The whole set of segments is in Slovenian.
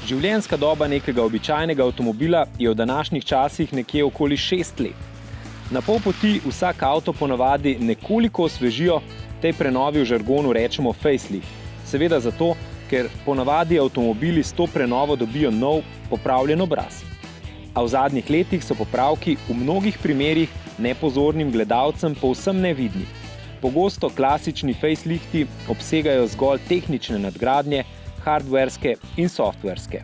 Življenjska doba nekega običajnega avtomobila je v današnjih časih nekje okoli 6 let. Na pol poti vsak avto ponavadi nekoliko osvežijo, tej prenovi v žargonu rečemo facelift. Seveda zato, ker ponavadi avtomobili s to prenovo dobijo nov, popravljen obraz. A v zadnjih letih so popravki v mnogih primerih nepozornim gledalcem povsem nevidni. Pogosto klasični facelifti obsegajo zgolj tehnične nadgradnje, hardverske in softverske.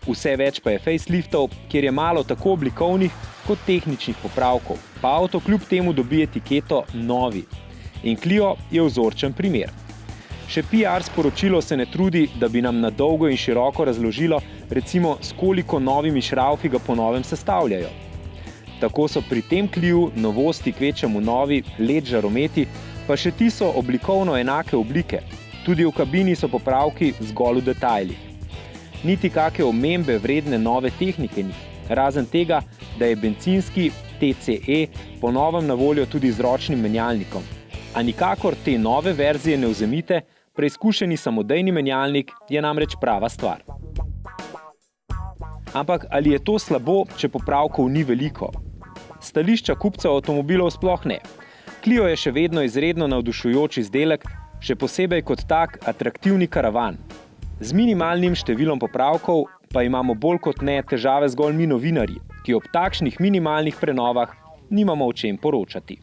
Vse več pa je faceliftov, kjer je malo tako oblikovnih kot tehničnih popravkov, pa avto kljub temu dobi etiketo novi. In Clio je vzorčen primer. Še PR sporočilo se ne trudi, da bi nam na dolgo in široko razložilo, recimo s koliko novimi šravfi ga po novem sestavljajo. Tako so pri tem Cliu novosti kvečemu novi LED žarometi, pa še ti so oblikovno enake oblike. Tudi v kabini so popravki zgolj v detajlih. Niti kake omembe vredne nove tehnike ni, razen tega, da je bencinski TCE po novem na voljo tudi z ročnim menjalnikom. A nikakor te nove verzije ne vzemite, preizkušeni samodejni menjalnik je namreč prava stvar. Ampak ali je to slabo, če popravkov ni veliko? Stališča kupcev avtomobilov sploh ne. Clio je še vedno izredno navdušujoč izdelek, še posebej kot tak atraktivni karavan. Z minimalnim številom popravkov pa imamo bolj kot ne težave zgolj mi novinarji, ki ob takšnih minimalnih prenovah nimamo o čem poročati.